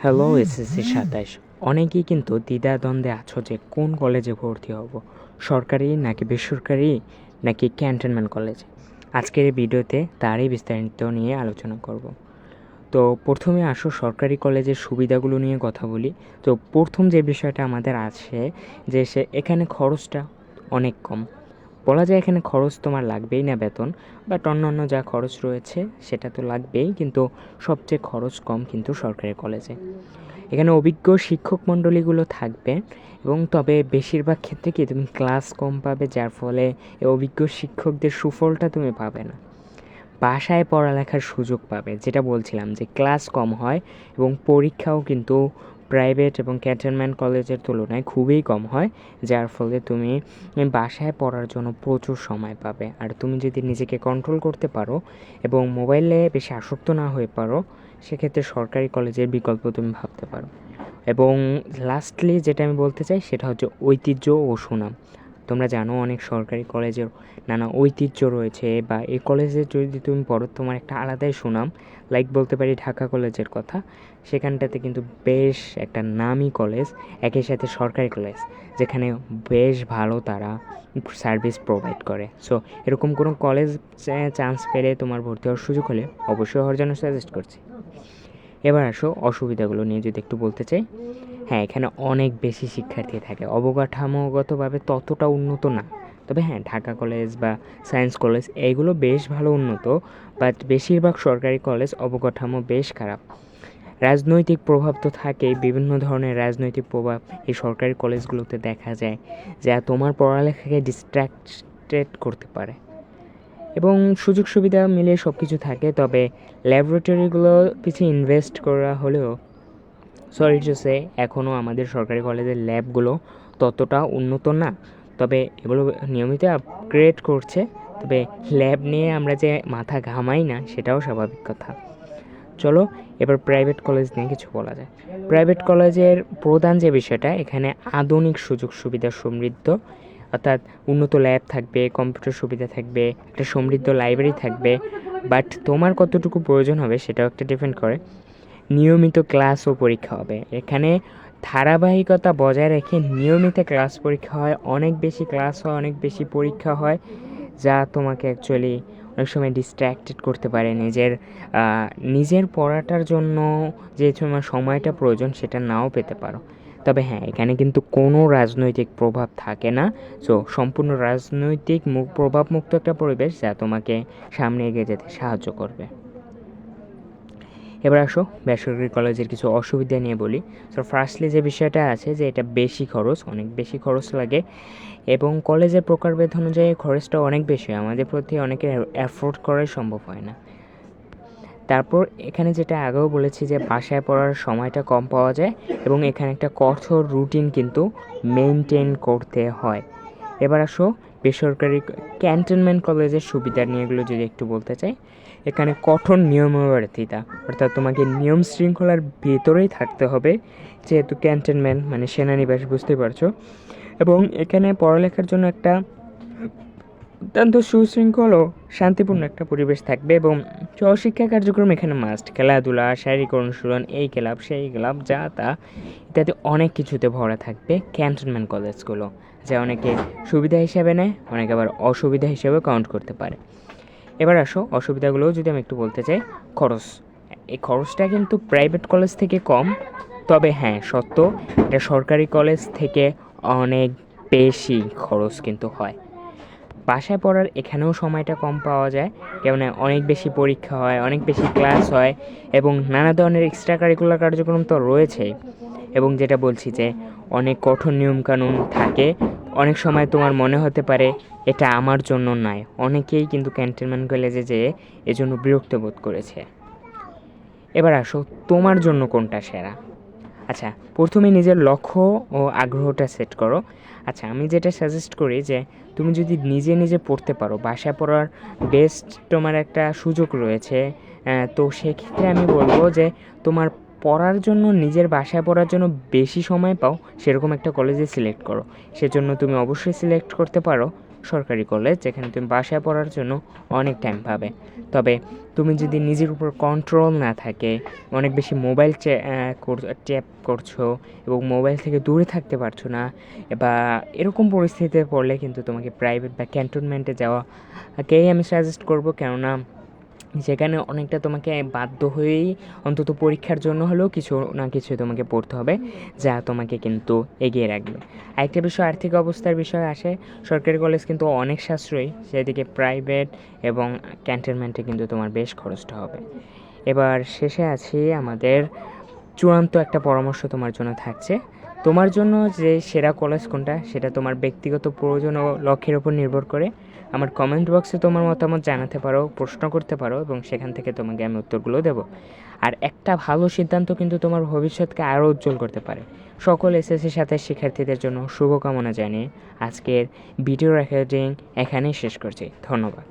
Hello SSC ২৭। অনেকেই কিন্তু দ্বিধাদ্বন্দ্বে আছো যে কোন কলেজে ভর্তি হব, সরকারি নাকি বেসরকারি নাকি ক্যান্টনমেন্ট কলেজে। আজকের এই ভিডিওতে তারই বিস্তারিত নিয়ে আলোচনা করব। তো প্রথমে আসো সরকারি কলেজের সুবিধাগুলো নিয়ে কথা বলি। তো প্রথম যে বিষয়টা আমাদের আছে যে এখানে খরচটা অনেক কম। বলা যায় এখানে খরচ তোমার লাগবেই না বেতন, বাট অন্যান্য যা খরচ রয়েছে সেটা তো লাগবেই, কিন্তু সবচেয়ে খরচ কম কিন্তু সরকারি কলেজে। এখানে অভিজ্ঞ শিক্ষক মণ্ডলীগুলো থাকবে, এবং তবে বেশিরভাগ ক্ষেত্রে কি তুমি ক্লাস কম পাবে, যার ফলে এই অভিজ্ঞ শিক্ষকদের সুফলটা তুমি পাবে না। বাসায় পড়ালেখার সুযোগ পাবে, যেটা বলছিলাম যে ক্লাস কম হয় এবং পরীক্ষাও কিন্তু প্রাইভেট এবং ক্যান্টনমেন্ট কলেজের তুলনায় খুবই কম হয়, যার ফলে তুমি বাসায় পড়ার জন্য প্রচুর সময় পাবে। আর তুমি যদি নিজেকে কন্ট্রোল করতে পারো এবং মোবাইলে বেশি আসক্ত না হয়ে পারো, সেক্ষেত্রে সরকারি কলেজের বিকল্প তুমি ভাবতে পারো। এবং লাস্টলি যেটা আমি বলতে চাই সেটা হচ্ছে ঐতিহ্য ও সুনাম। তোমরা জানো অনেক সরকারি কলেজের নানা ঐতিহ্য রয়েছে, বা এই কলেজে যদি তুমি পড়ো তোমার একটা আলাদাই সুনাম। লাইক বলতে পারি ঢাকা কলেজের কথা, সেখানটাতে কিন্তু বেশ একটা নামী কলেজ, একই সাথে সরকারি কলেজ, যেখানে বেশ ভালো তারা সার্ভিস প্রোভাইড করে। সো এরকম কোনো কলেজ চান্স পেলে তোমার ভর্তি হওয়ার সুযোগ হলে অবশ্যই হওয়ার জন্য সাজেস্ট করছি। এবার আসো অসুবিধাগুলো নিয়ে যদি একটু বলতে চাই। হ্যাঁ, এখানে অনেক বেশি শিক্ষার্থী থাকে, অবকাঠামোগতভাবে ততটা উন্নত না। তবে হ্যাঁ, ঢাকা কলেজ বা সায়েন্স কলেজ এইগুলো বেশ ভালো উন্নত, বাট বেশিরভাগ সরকারি কলেজ অবকাঠামো বেশ খারাপ। রাজনৈতিক প্রভাব তো থাকেই, বিভিন্ন ধরনের রাজনৈতিক প্রভাব এই সরকারি কলেজগুলোতে দেখা যায়, যা তোমার পড়ালেখাকে ডিস্ট্র্যাক্টেড করতে পারে। এবং সুযোগ সুবিধা মিলিয়ে সব কিছু থাকে, তবে ল্যাবরেটরিগুলো পিছিয়ে ইনভেস্ট করা হলেও সরি টু সে এখনও আমাদের সরকারি কলেজের ল্যাবগুলো ততটা উন্নত না। তবে এগুলো নিয়মিত আপগ্রেড করছে, তবে ল্যাব নিয়ে আমরা যে মাথা ঘামাই না সেটাও স্বাভাবিক কথা। চলো এবার প্রাইভেট কলেজ নিয়ে কিছু বলা যায়। প্রাইভেট কলেজের প্রধান যে বিষয়টা, এখানে আধুনিক সুযোগ সুবিধা সমৃদ্ধ, অর্থাৎ উন্নত ল্যাব থাকবে, কম্পিউটার সুবিধা থাকবে, একটা সমৃদ্ধ লাইব্রেরি থাকবে। বাট তোমার কতটুকু প্রয়োজন হবে সেটাও একটা ডিপেন্ড করে। নিয়মিত ক্লাস ও পরীক্ষা হবে এখানে, ধারাবাহিকতা বজায় রেখে নিয়মিত ক্লাস পরীক্ষা হয়, অনেক বেশি ক্লাস হয়, অনেক বেশি পরীক্ষা হয়, যা তোমাকে অ্যাকচুয়ালি অনেক সময় ডিস্ট্র্যাক্টেড করতে পারে নিজের পড়াটার জন্য। যে তোমার সময়টা প্রয়োজন সেটা নাও পেতে পারো। তবে হ্যাঁ, এখানে কিন্তু কোনো রাজনৈতিক প্রভাব থাকে না। সো সম্পূর্ণ রাজনৈতিক প্রভাবমুক্ত একটা পরিবেশ, যা তোমাকে সামনে এগিয়ে যেতে সাহায্য করবে। এবার আসো বেসরকারি কলেজের কিছু অসুবিধা নিয়ে বলি। সো ফার্স্টলি যে বিষয়টা আছে যে এটা বেশি খরচ, অনেক বেশি খরচ লাগে, এবং কলেজের প্রকারভেদ অনুযায়ী খরচটা অনেক বেশি হয়, আমাদের প্রতি অনেকের অ্যাফোর্ড করাই সম্ভব হয় না। তারপর এখানে যেটা আগেও বলেছি যে বাসায় পড়ার সময়টা কম পাওয়া যায়, এবং এখানে একটা কঠোর রুটিন কিন্তু মেনটেন করতে হয়। এবার আসো বেসরকারি ক্যান্টনমেন্ট কলেজের সুবিধা নিয়ে এগুলো যদি একটু বলতে চাই। এখানে কঠোর নিয়মাবর্তিতা, অর্থাৎ তোমাকে নিয়ম শৃঙ্খলার ভেতরেই থাকতে হবে, যেহেতু ক্যান্টনমেন্ট মানে সেনানিবাস, বুঝতে পারছো। এবং এখানে পড়ালেখার জন্য একটা অত্যন্ত সুশৃঙ্খল ও শান্তিপূর্ণ একটা পরিবেশ থাকবে, এবং সহশিক্ষা কার্যক্রম এখানে মাস্ট। খেলাধুলা, শারীরিক অনুশীলন, এই ক্লাব সেই ক্লাব যা তা ইত্যাদি অনেক কিছুতে ভরা থাকবে ক্যান্টনমেন্ট কলেজগুলো, যা অনেকে সুবিধা হিসেবে নেয়, অনেকে আবার অসুবিধা হিসেবে কাউন্ট করতে পারে। এবার আসো অসুবিধাগুলোও যদি আমি একটু বলতে চাই। খরচ, এই খরচটা কিন্তু প্রাইভেট কলেজ থেকে কম, তবে হ্যাঁ সত্য, এটা সরকারি কলেজ থেকে অনেক বেশি খরচ কিন্তু হয়। বাসায় পড়ার এখানেও সময়টা কম পাওয়া যায়, কেননা অনেক বেশি পরীক্ষা হয়, অনেক বেশি ক্লাস হয়, এবং নানা ধরনের এক্সট্রা কারিকুলার কার্যক্রম তো রয়েছেই। এবং যেটা বলছি যে অনেক কঠোর নিয়মকানুন থাকে, অনেক সময় তোমার মনে হতে পারে এটা আমার জন্য নয়, অনেকেই কিন্তু ক্যান্টনমেন্ট কলেজে যেয়ে এজন্য বিরক্ত বোধ করেছে। এবার আসো তোমার জন্য কোনটা সেরা। আচ্ছা, প্রথমে নিজের লক্ষ্য ও আগ্রহটা সেট করো। আচ্ছা, আমি যেটা সাজেস্ট করি যে তুমি যদি নিজে নিজে পড়তে পারো, বাসায় পড়ার বেস্ট তোমার একটা সুযোগ রয়েছে। তো সেক্ষেত্রে আমি বলবো যে তোমার পড়ার জন্য, নিজের বাসায় পড়ার জন্য বেশি সময় পাও সেরকম একটা কলেজে সিলেক্ট করো। সেজন্য তুমি অবশ্যই সিলেক্ট করতে পারো সরকারি কলেজ, যেখানে তুমি বাসায় পড়ার জন্য অনেক টাইম পাবে। তবে তুমি যদি নিজের উপর কন্ট্রোল না থাকে, অনেক বেশি মোবাইল ট্যাপ করছো এবং মোবাইল থেকে দূরে থাকতে পারছো না, বা এরকম পরিস্থিতিতে পড়লে কিন্তু তোমাকে প্রাইভেট বা ক্যান্টনমেন্টে যাওয়াকেই আমি সাজেস্ট করব। কেননা সেখানে অনেকটা তোমাকে বাধ্য হয়েই অন্তত পরীক্ষার জন্য হলেও কিছু না কিছু তোমাকে পড়তে হবে, যা তোমাকে কিন্তু এগিয়ে রাখবে। আরেকটা বিষয়, আর্থিক অবস্থার বিষয় আসে। সরকারি কলেজ কিন্তু অনেক সাশ্রয়ী, সেদিকে প্রাইভেট এবং ক্যান্টনমেন্টে কিন্তু তোমার বেশ খরচটা হবে। এবার শেষে আছি, আমাদের চূড়ান্ত একটা পরামর্শ তোমার জন্য থাকছে। তোমার জন্য যে সেরা কলেজ কোনটা, সেটা তোমার ব্যক্তিগত প্রয়োজন ও লক্ষ্যের উপর নির্ভর করে। আমার কমেন্ট বক্সে তোমার মতামত জানাতে পারো, প্রশ্ন করতে পারো, এবং সেখান থেকে তোমাকে আমি উত্তরগুলো দেবো। আর একটা ভালো সিদ্ধান্ত কিন্তু তোমার ভবিষ্যৎকে আরও উজ্জ্বল করতে পারে। সকল এসএসসি সাথে শিক্ষার্থীদের জন্য শুভকামনা জানিয়ে আজকের ভিডিও রেকর্ডিং এখানেই শেষ করছি। ধন্যবাদ।